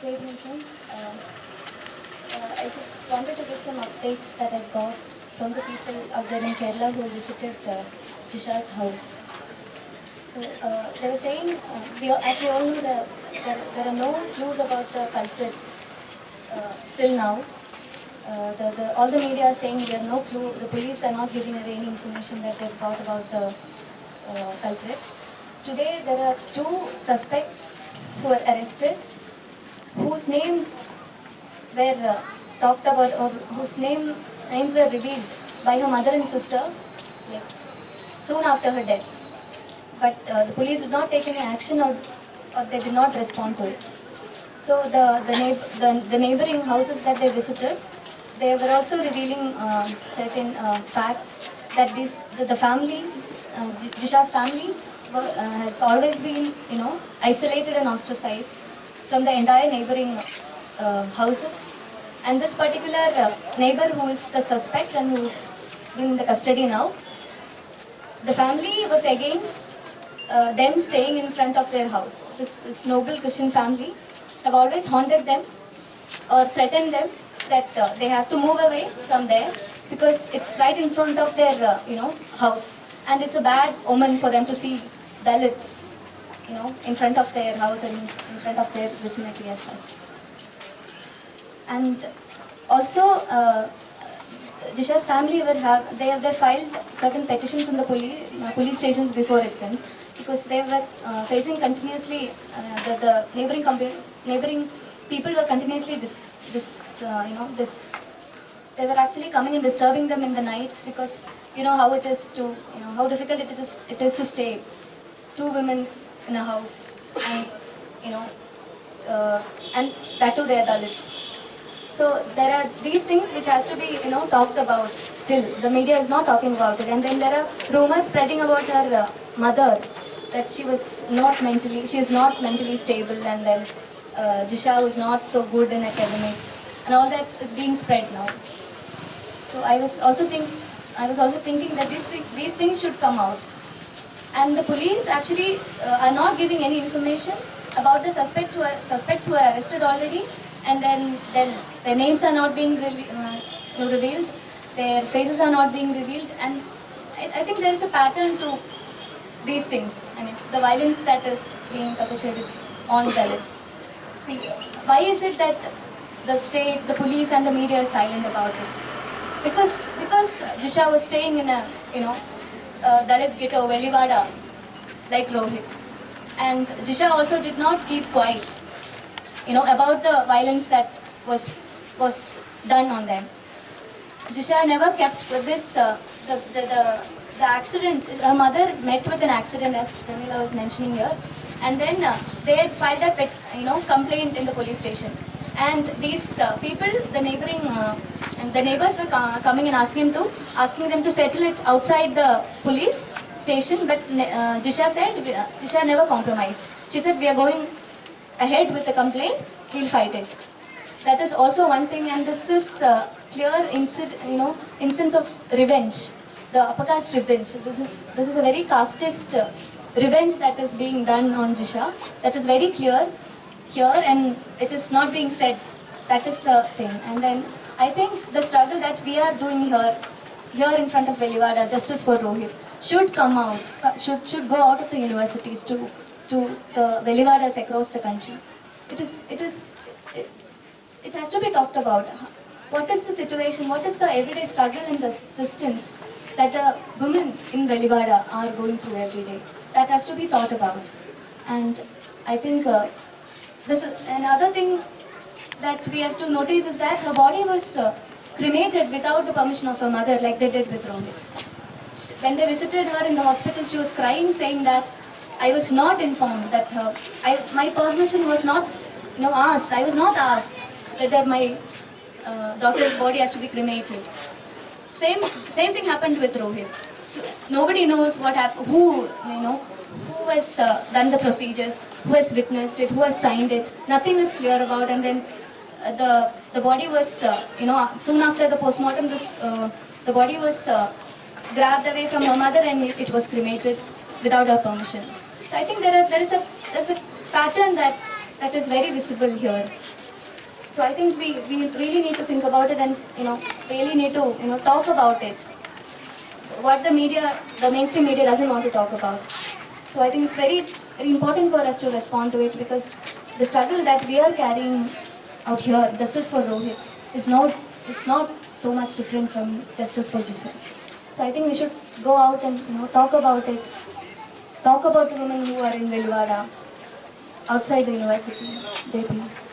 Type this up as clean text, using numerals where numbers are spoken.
Jai Hind friends. I just wanted to give some updates that I got from the people out there in Kerala who visited Jisha's house. So they were saying, as we all know, there are no clues about the culprits till now. All the media are saying there are no clue. The police are not giving away any information that they've got about the culprits. Today there are two suspects who were arrested, whose names were talked about, or whose names were revealed by her mother and sister, like soon after her death. But the police did not take any action, or they did not respond to it. So the neighboring houses that they visited, they were also revealing certain facts that the family, Jisha's family, has always been, isolated and ostracized from the entire neighboring houses. And this particular neighbor, who is the suspect and who's been in the custody now, the family was against them staying in front of their house. This noble Christian family have always haunted them or threatened them that they have to move away from there because it's right in front of their house, and it's a bad omen for them to see Dalits in front of their house and in front of their vicinity as such. And also Jisha's family they filed certain petitions in the police stations before, it seems, because they were facing continuously the neighboring people were continuously they were actually coming and disturbing them in the night, because how it is to how difficult it is to stay two women in a house, and and that too they are Dalits. So there are these things which has to be talked about. Still, the media is not talking about it, and then there are rumors spreading about her mother, that she is not mentally stable, and then Jisha was not so good in academics, and all that is being spread now. So I was also thinking that these things should come out, and the police actually are not giving any information about the suspects who are arrested already, and then their names are not being revealed, their faces are not being revealed, and I think there is a pattern to these things. I mean, the violence that is being perpetrated on Dalits. See, why is it that the state, the police, and the media is silent about it? Because Jisha was staying in a Dalit ghetto, Velivada, like Rohit, and Jisha also did not keep quiet, about the violence that was done on them. Jisha never kept this. The accident. Her mother met with an accident, as Pramila was mentioning here, and then they had filed a complaint in the police station. And these people, the neighbors were coming and asking them to settle it outside the police station. But Jisha never compromised. She said, "We are going ahead with the complaint. We'll fight it." That is also one thing, and this is clear instance of revenge, the upper caste revenge. This is a very casteist revenge that is being done on Jisha. That is very clear here, and it is not being said. That is the thing. And then I think the struggle that we are doing here in front of Velivada, Justice for Rohit, should come out, should go out of the universities to the Velivadas across the country. It has to be talked about. What is the situation? What is the everyday struggle and the resistance that the women in Velivada are going through every day? That has to be thought about. And I think this is another thing that we have to notice is that her body was cremated without the permission of her mother, like they did with Rohit. When they visited her in the hospital, she was crying, saying that I was not informed that my permission was not asked. I was not asked whether my daughter's body has to be cremated. Same thing happened with Rohit. So nobody knows what happened, who has done the procedures, who has witnessed it, who has signed it. Nothing is clear about. And then the body was soon after the postmortem, the body was grabbed away from her mother, and it was cremated without her permission. So I think there is a pattern that that is very visible here. So I think we really need to think about it and really need to talk about it. What the media, the mainstream media doesn't want to talk about. So I think it's very, very important for us to respond to it because the struggle that we are carrying out here, justice for Rohit, is not so much different from justice for Jisoo. So I think we should go out and talk about it. Talk about the women who are in Velvada, outside the university. JP.